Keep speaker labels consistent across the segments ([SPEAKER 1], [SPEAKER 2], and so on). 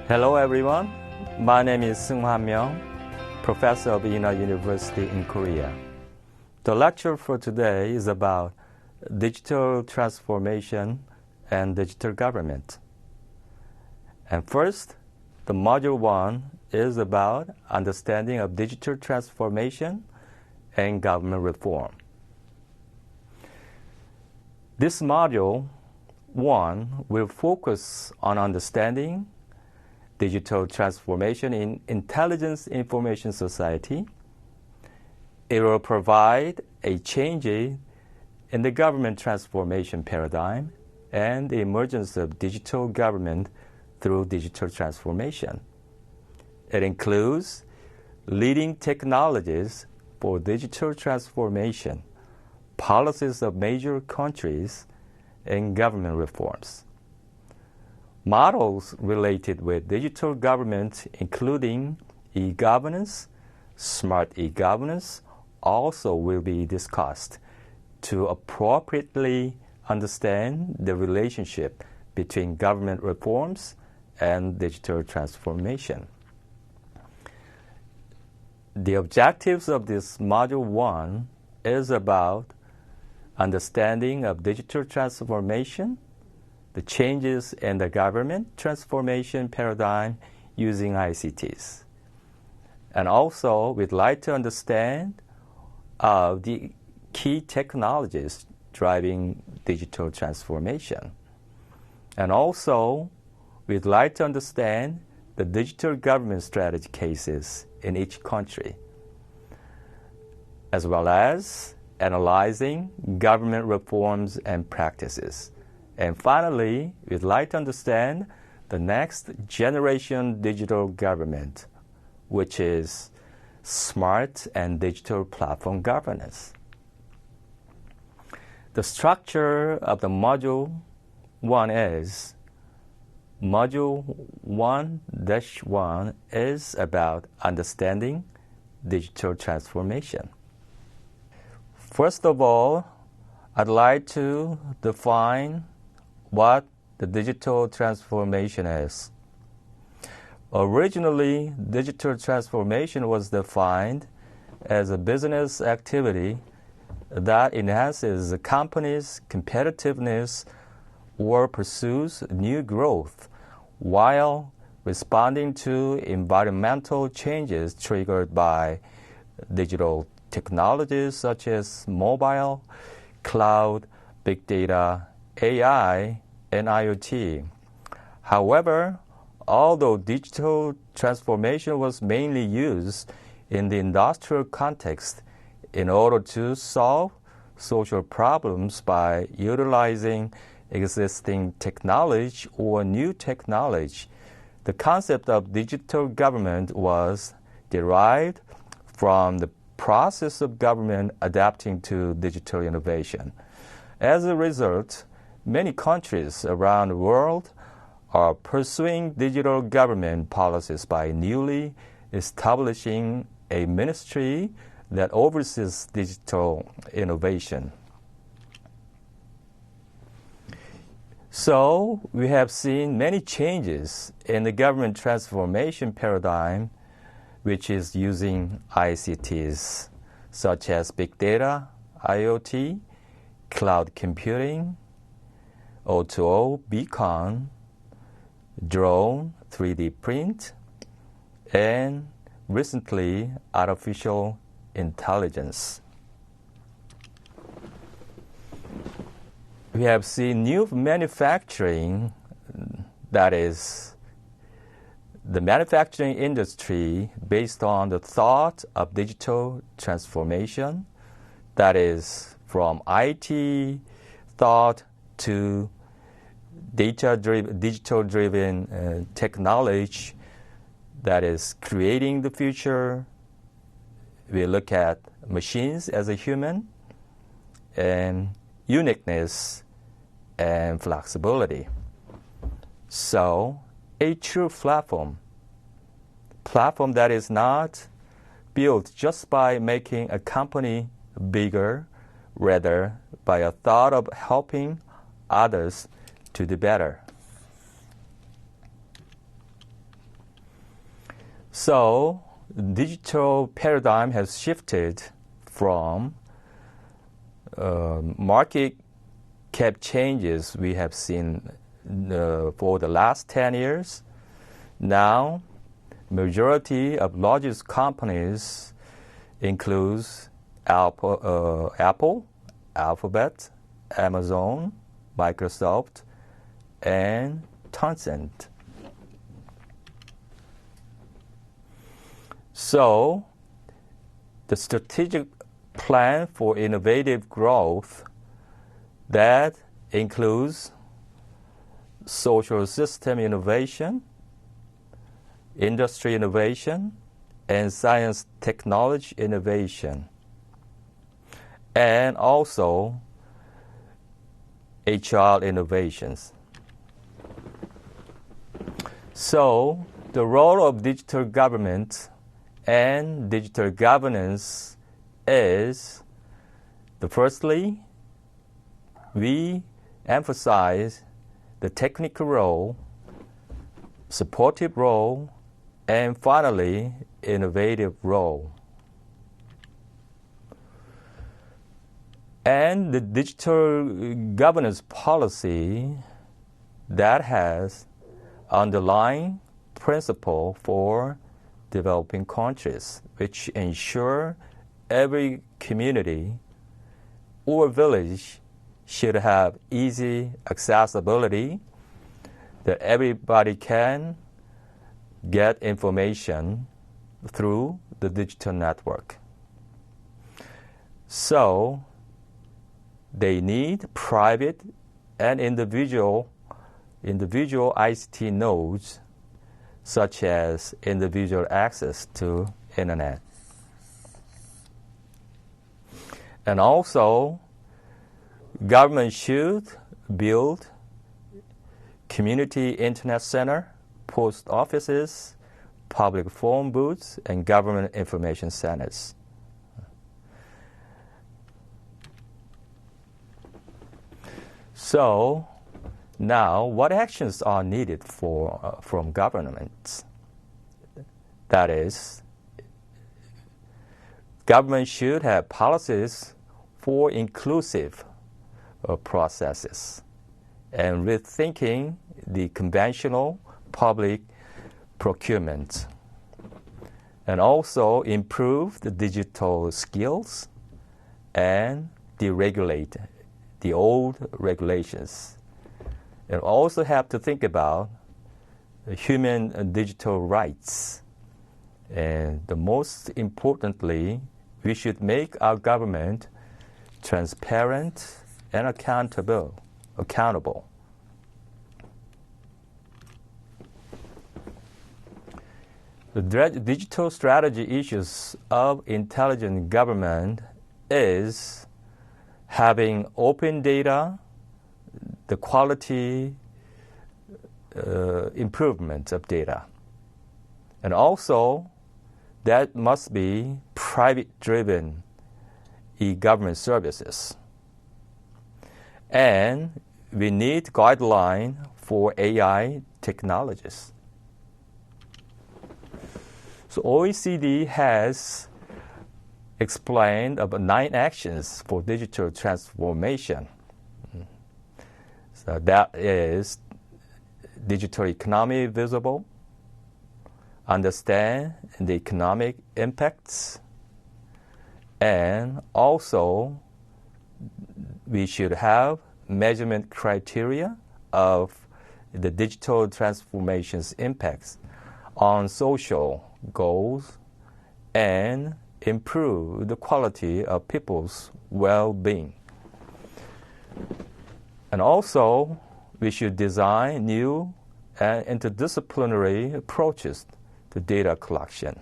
[SPEAKER 1] Hello everyone, my name is Seung-Hwan Myung, professor of Inha University in Korea. The lecture for today is about digital transformation and digital government. And first, the module 1 is about understanding of digital transformation and government reform. This module 1 will focus on understanding digital transformation in intelligence information society. It will provide a change in the government transformation paradigm and the emergence of digital government through digital transformation. It includes leading technologies for digital transformation, policies of major countries, and government reforms. Models related with digital government, including e-governance, smart e-governance, also will be discussed to appropriately understand the relationship between government reforms and digital transformation. The objectives of this Module 1 is about understanding of digital transformation, the changes in the government transformation paradigm using ICTs. And also, we'd like to understand the key technologies driving digital transformation. And also, we'd like to understand the digital government strategy cases in each country, as well as analyzing government reforms and practices. And finally, we'd like to understand the next generation digital government, which is smart and digital platform governance. The structure of the Module 1 is Module 1-1 is about understanding digital transformation. First of all, I'd like to define what the digital transformation is. Originally, digital transformation was defined as a business activity that enhances a company's competitiveness or pursues new growth while responding to environmental changes triggered by digital technologies such as mobile, cloud, big data, AI, and IoT. However, although digital transformation was mainly used in the industrial context in order to solve social problems by utilizing existing technology or new technology, the concept of digital government was derived from the process of government adapting to digital innovation. As a result, many countries around the world are pursuing digital government policies by newly establishing a ministry that oversees digital innovation. So, we have seen many changes in the government transformation paradigm, which is using ICTs, such as big data, IoT, cloud computing, O2O, beacon, drone, 3D print, and recently, artificial intelligence. We have seen new manufacturing, that is, the manufacturing industry based on the thought of digital transformation, that is, from IT thought to digital-driven technology that is creating the future. We look at machines as a human and uniqueness and flexibility. So, a true platform that is not built just by making a company bigger, rather by a thought of helping others to do better. So, digital paradigm has shifted from market cap changes we have seen for the last 10 years. Now, majority of largest companies includes Apple, Alphabet, Amazon, Microsoft, and Tencent. So, the strategic plan for innovative growth that includes social system innovation, industry innovation, and science technology innovation, and also HR innovations. So, the role of digital government and digital governance is, firstly, we emphasize the technical role, supportive role, and finally, innovative role. And the digital governance policy that has underlying principle for developing countries, which ensure every community or village should have easy accessibility, that everybody can get information through the digital network. So, they need private and individual ICT nodes, such as individual access to internet. And also, government should build community internet center, post offices, public phone booths, and government information centers. So, now, what actions are needed from governments? That is, government should have policies for inclusive processes and rethinking the conventional public procurement, and also improve the digital skills and deregulate the old regulations. And also have to think about human and digital rights. And the most importantly, we should make our government transparent and accountable. The digital strategy issues of intelligent government is having open data, the quality improvement of data. And also, that must be private-driven e-government services. And we need guidelines for AI technologies. So OECD has explained about 9 actions for digital transformation. So that is digital economy visible, understand the economic impacts, and also we should have measurement criteria of the digital transformation's impacts on social goals and improve the quality of people's well-being. And also, we should design new and interdisciplinary approaches to data collection.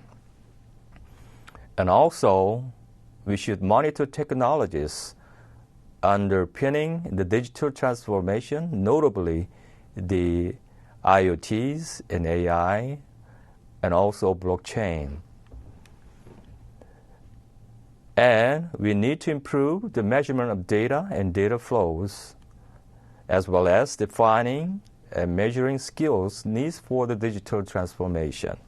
[SPEAKER 1] And also, we should monitor technologies underpinning the digital transformation, notably the IoTs and AI, and also blockchain. And we need to improve the measurement of data and data flows, as well as defining and measuring skills needs for the digital transformation.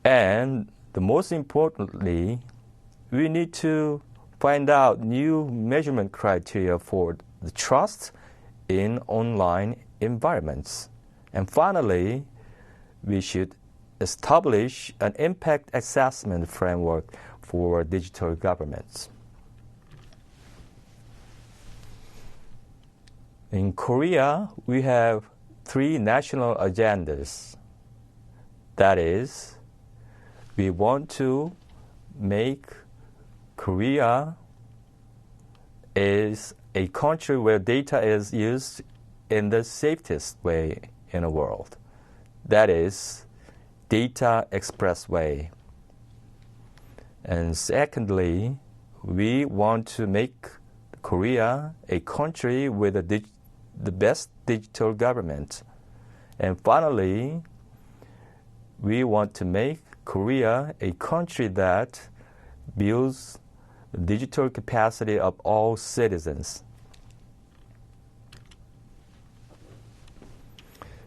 [SPEAKER 1] And the most importantly, we need to find out new measurement criteria for the trust in online environments. And finally, we should establish an impact assessment framework for digital governments. In Korea, we have 3 national agendas. That is, we want to make Korea is a country where data is used in the safest way in the world. That is, data expressway. And secondly, we want to make Korea a country with the best digital government. And finally, we want to make Korea a country that builds the digital capacity of all citizens.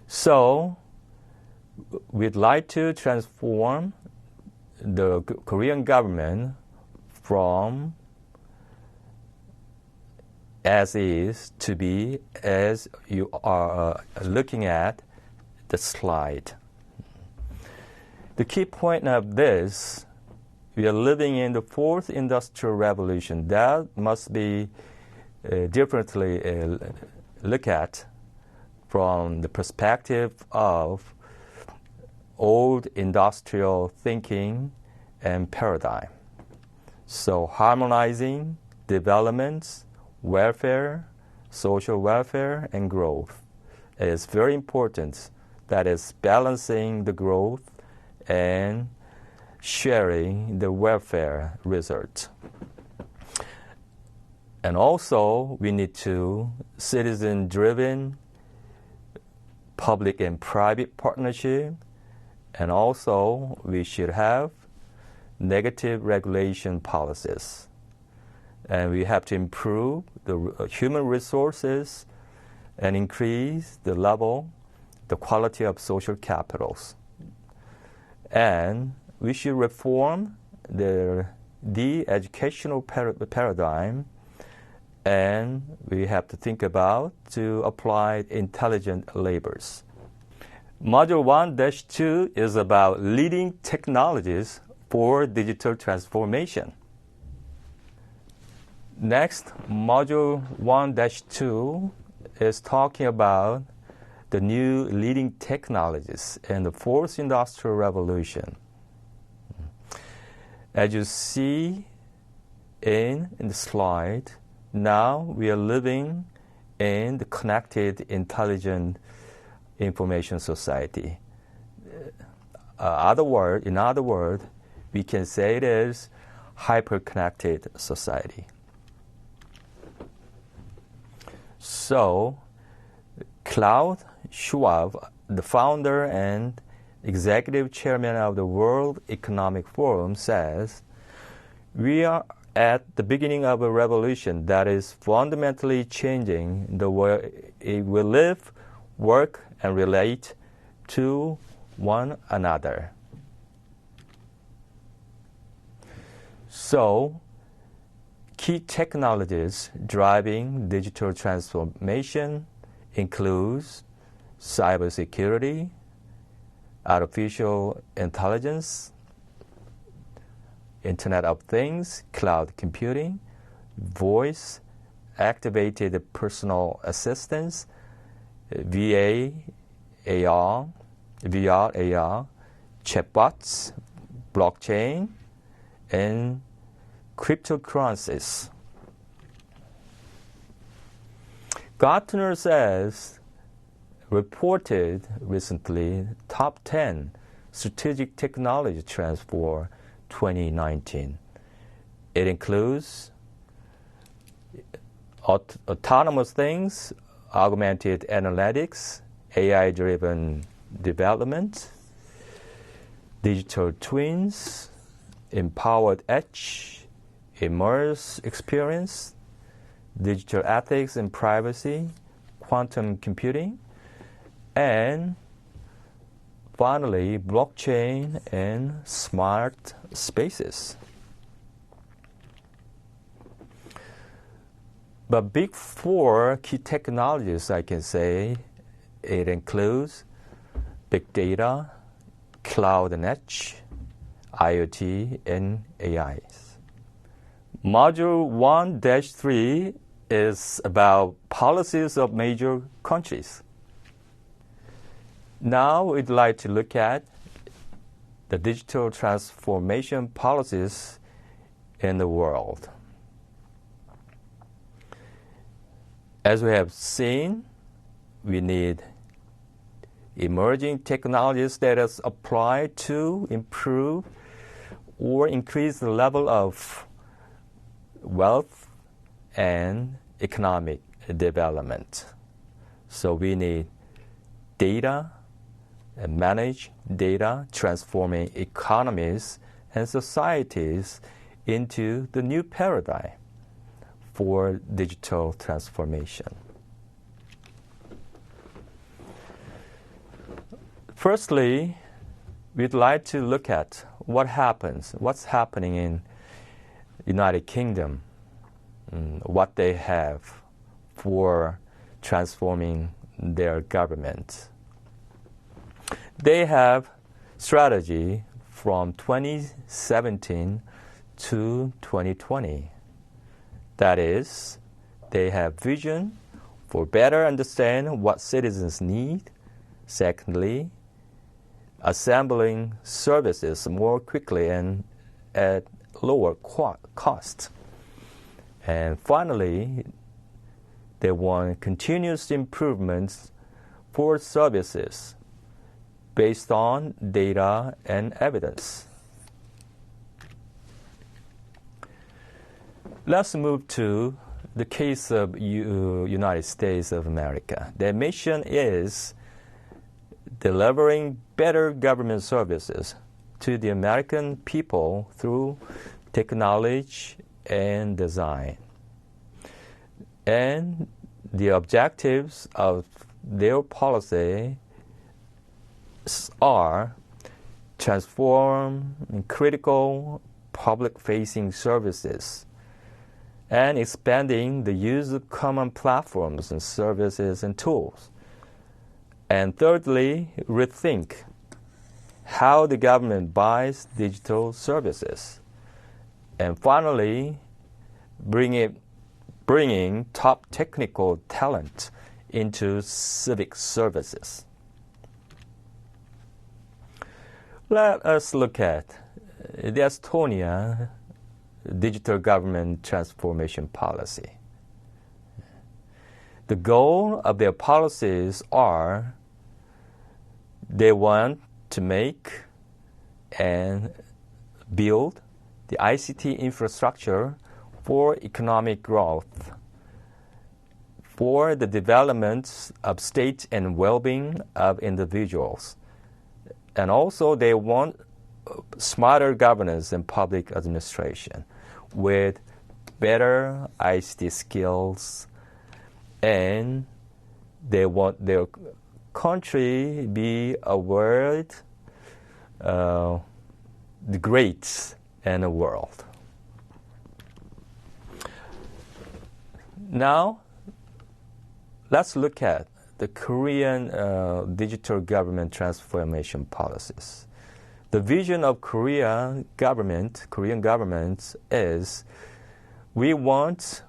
[SPEAKER 1] So, we'd like to transform the Korean government from as is to be as you are looking at the slide. The key point of this, we are living in the 4th industrial revolution. That must be differently looked at from the perspective of old industrial thinking and paradigm. So harmonizing development, welfare, social welfare, and growth is very important. That is balancing the growth and sharing the welfare result. And also, we need to citizen-driven public and private partnership, and also we should have negative regulation policies. And we have to improve the human resources and increase the level, the quality of social capitals. And we should reform the educational paradigm, and we have to think about to apply intelligent labors. Module 1-2 is about leading technologies for digital transformation. Next, Module 1-2 is talking about the new leading technologies in the 4th industrial revolution. As you see in the slide, now we are living in the connected, intelligent information society. In other words, we can say it is hyper-connected society. So, Klaus Schwab, the founder and executive chairman of the World Economic Forum, says, "We are at the beginning of a revolution that is fundamentally changing the way we live, work, and relate to one another." So, key technologies driving digital transformation includes cybersecurity, artificial intelligence, Internet of Things, cloud computing, voice, activated personal assistance, VR, AR, chatbots, blockchain, and cryptocurrencies. Gartner says, reported recently top 10 strategic technology trends for 2019. It includes autonomous things, augmented analytics, AI-driven development, digital twins, empowered edge, immersive experience, digital ethics and privacy, quantum computing, and finally, blockchain and smart spaces. But big four key technologies, I can say, it includes big data, cloud and edge, IoT, and AIs. Module 1-3 is about policies of major countries. Now we'd like to look at the digital transformation policies in the world. As we have seen, we need emerging technologies that is applied to improve or increase the level of wealth and economic development. So we need data and manage data, transforming economies and societies into the new paradigm for digital transformation. Firstly, we'd like to look at what's happening in United Kingdom, what they have for transforming their government. They have strategy from 2017 to 2020. That is, they have vision for better understand what citizens need. Secondly, assembling services more quickly and at lower cost. And finally, they want continuous improvements for services based on data and evidence. Let's move to the case of United States of America. Their mission is delivering better government services to the American people through technology and design. And the objectives of their policy are transform critical public-facing services and expanding the use of common platforms and services and tools. And thirdly, rethink how the government buys digital services. And finally, bringing top technical talent into civic services. Let us look at the Estonia digital government transformation policy. The goal of their policies are they want to make and build the ICT infrastructure for economic growth, for the development of state and well-being of individuals. And also they want smarter governance and public administration with better ICT skills, and they want their country be a world, the great in the world. Now, let's look at the Korean digital government transformation policies. The vision of Korean government is we want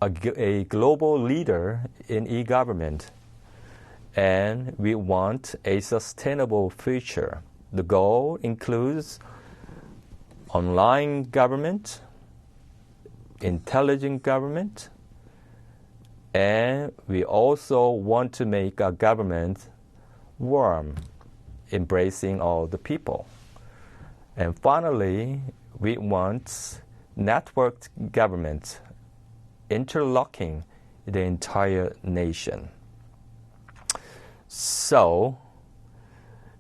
[SPEAKER 1] a global leader in e-government, and we want a sustainable future. The goal includes online government, intelligent government, and we also want to make our government warm, embracing all the people. And finally, we want networked government, interlocking the entire nation. So,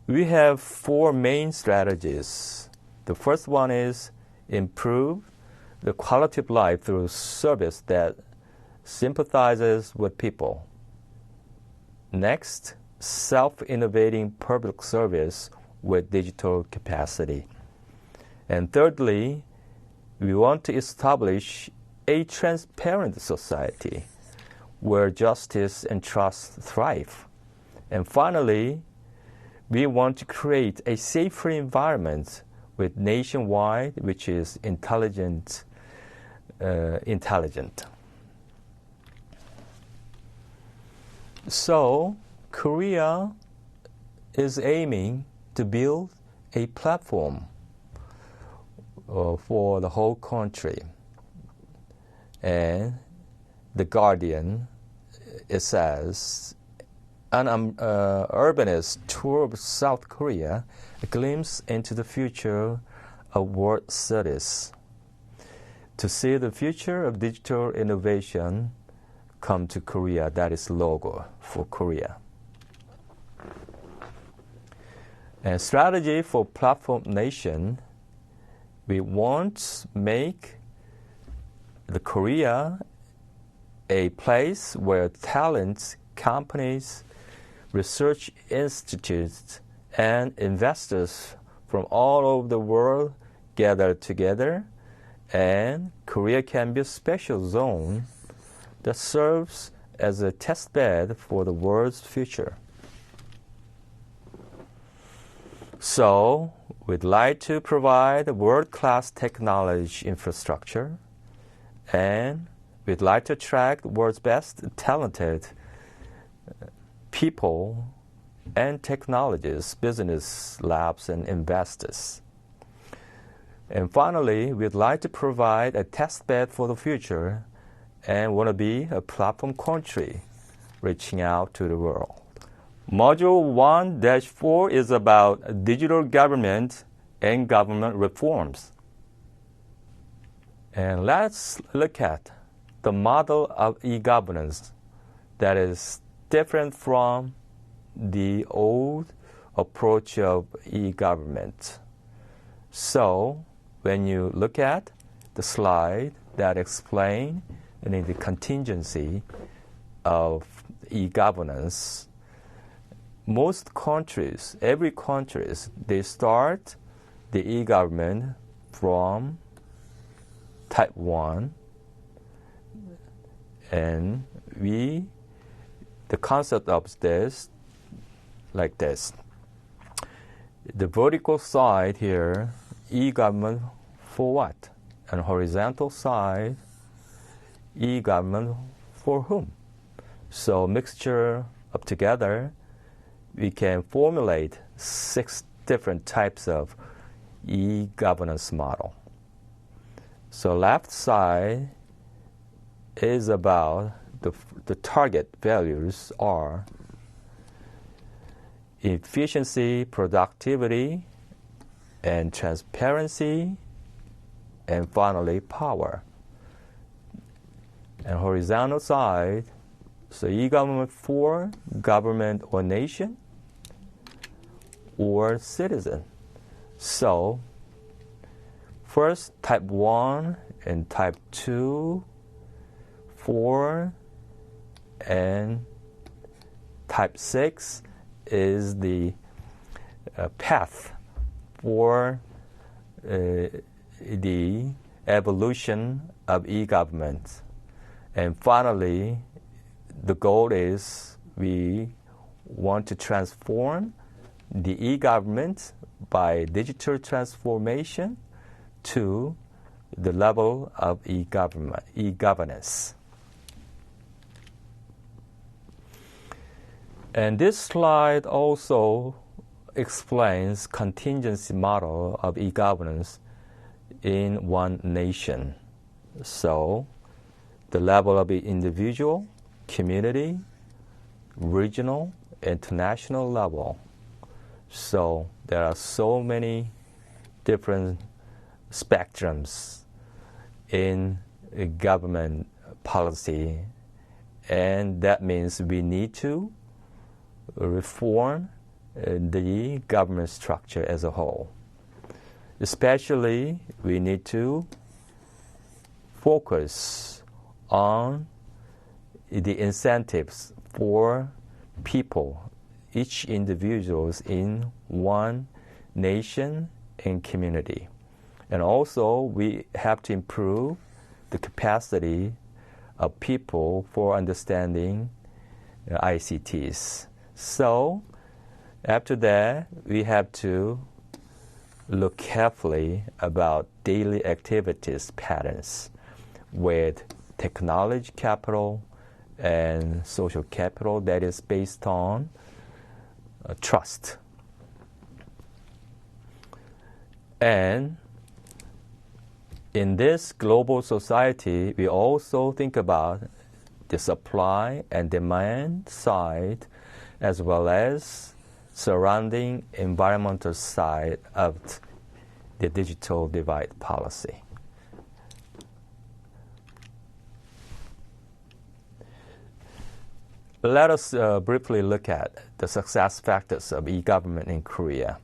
[SPEAKER 1] we have four main strategies. The first one is improve the quality of life through service that sympathizes with people. Next, self-innovating public service with digital capacity. And thirdly, we want to establish a transparent society where justice and trust thrive. And finally, we want to create a safer environment with nationwide, which is intelligent. So, Korea is aiming to build a platform for the whole country. And The Guardian, it says, an urbanist tour of South Korea, a glimpse into the future of world cities. To see the future of digital innovation, come to Korea. That is logo for Korea. And strategy for platform nation, we want to make the Korea a place where talents, companies, research institutes, and investors from all over the world gather together, and Korea can be a special zone that serves as a test bed for the world's future. So, we'd like to provide a world-class technology infrastructure, and we'd like to attract the world's best talented people and technologists, business labs, and investors. And finally, we'd like to provide a test bed for the future and want to be a platform country reaching out to the world. Module 1-4 is about digital government and government reforms. And let's look at the model of e-governance that is different from the old approach of e-government. So, when you look at the slide that explains the contingency of e-governance, most countries, every country, they start the e-government from type 1, and the concept of this, like this. The vertical side here, e-government for what? And horizontal side, e-government for whom? So mixture of together, we can formulate 6 different types of e-governance model. So left side is about the target values are efficiency, productivity, and transparency, and finally power. And horizontal side, so e-government for government or nation or citizen. So first type 1 and type 2, 4, and type 6 is the path for the evolution of e-government. And finally, the goal is we want to transform the e-government by digital transformation to the level of e-governance. And this slide also explains contingency model of e-governance in one nation. So the level of the individual, community, regional, international level. So there are so many different spectrums in government policy, and that means we need to reform the government structure as a whole. Especially, we need to focus on the incentives for people each individuals in one nation and community. And also, we have to improve the capacity of people for understanding ICTs. So, after that, we have to look carefully about daily activities patterns with technology capital and social capital that is based on trust. And in this global society, we also think about the supply and demand side as well as surrounding environmental side of the digital divide policy. Let us briefly look at the success factors of e-government in Korea.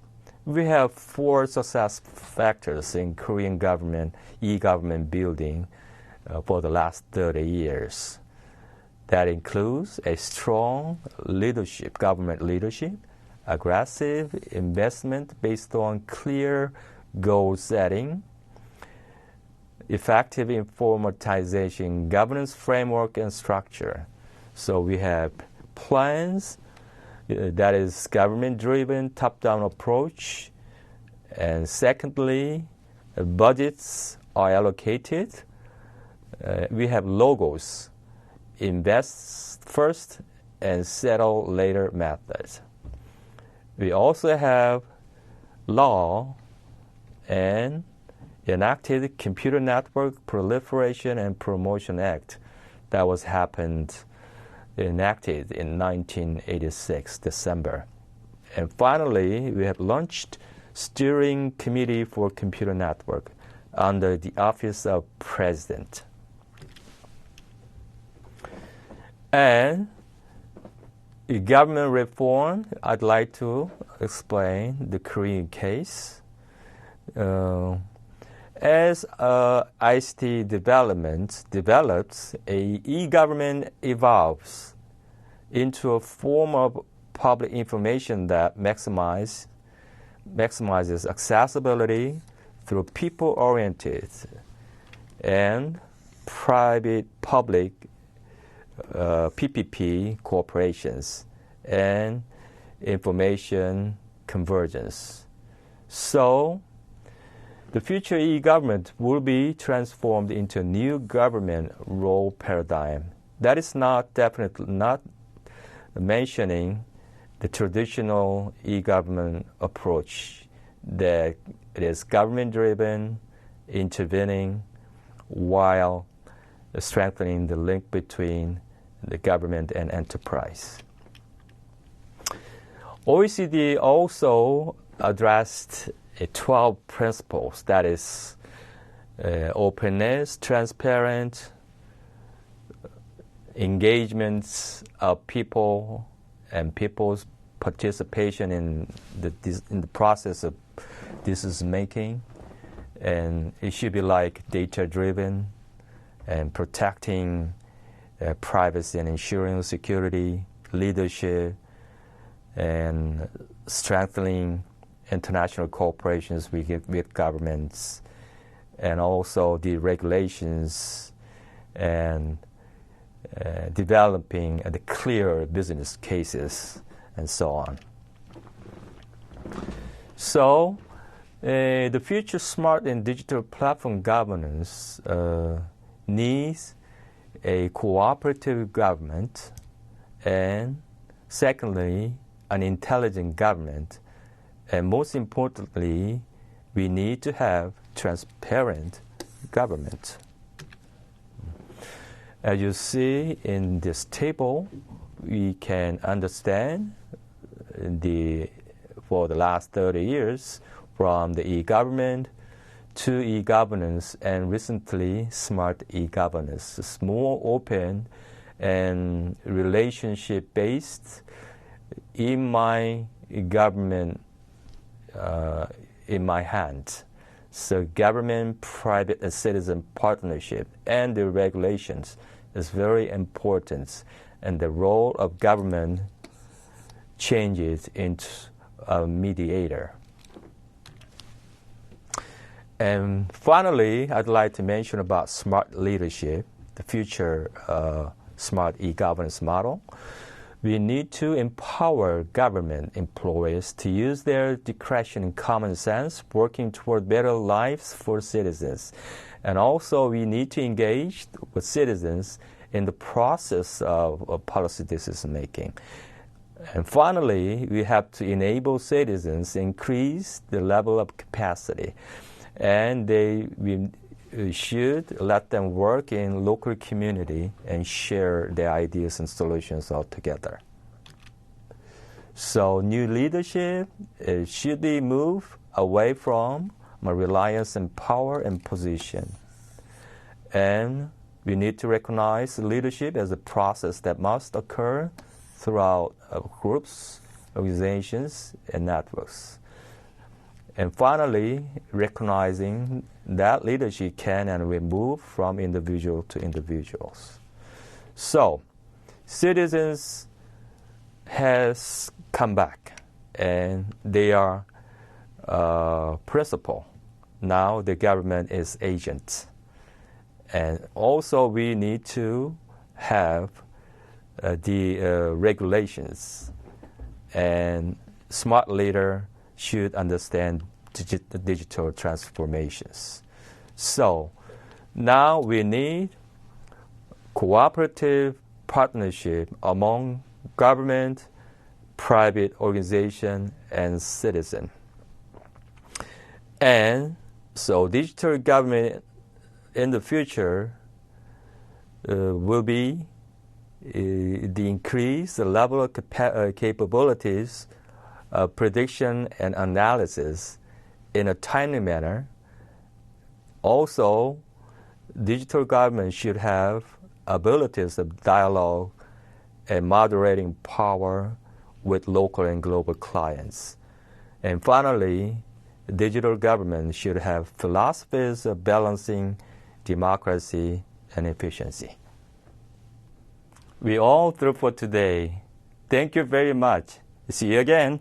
[SPEAKER 1] We have 4 success factors in Korean government, e-government building for the last 30 years. That includes a strong leadership, government leadership, aggressive investment based on clear goal setting, effective informatization, governance framework and structure. So we have plans that is government-driven, top-down approach. And secondly, budgets are allocated. We have logos, invest first and settle later methods. We also have law and enacted Computer Network Proliferation and Promotion Act that was enacted in 1986, December. And finally, we have launched Steering Committee for Computer Network under the Office of President. And government reform, I'd like to explain the Korean case. As ICT develops, e-government evolves into a form of public information that maximizes accessibility through people-oriented and private-public PPP cooperations and information convergence. So, the future e-government will be transformed into a new government role paradigm. That is definitely not mentioning the traditional e-government approach that it is government-driven, intervening, while strengthening the link between the government and enterprise. OECD also addressed 12 principles, that is openness, transparent, engagements of people and people's participation in the process of decision making, and it should be like data-driven and protecting privacy and ensuring security, leadership, and strengthening international cooperations with governments, and also the regulations and developing the clear business cases and so on. So the future smart and digital platform governance needs a cooperative government, and secondly, an intelligent government. And most importantly, we need to have transparent government. As you see in this table, we can understand for the last 30 years from the e-government to e-governance and recently smart e-governance. It's more open and relationship-based. In my government, in my hand. So government, private, and citizen partnership and the regulations is very important. And the role of government changes into a mediator. And finally, I'd like to mention about smart leadership, the future smart e-governance model. We need to empower government employees to use their discretion and common sense, working toward better lives for citizens. And also, we need to engage with citizens in the process of policy decision making. And finally, we have to enable citizens, increase the level of capacity. And we should let them work in local community and share their ideas and solutions all together. So new leadership should be moved away from reliance on power and position. And we need to recognize leadership as a process that must occur throughout groups, organizations, and networks. And finally, recognizing that leadership can and will move from individual to individuals. So, citizens has come back, and they are principal. Now the government is agent. And also we need to have the regulations, and smart leader should understand digital transformations. So now we need cooperative partnership among government, private organization, and citizen. And so digital government in the future will be the increase the level of capabilities of prediction and analysis in a timely manner. Also, digital government should have abilities of dialogue and moderating power with local and global clients. And finally, digital government should have philosophies of balancing democracy and efficiency. We all through for today. Thank you very much. See you again.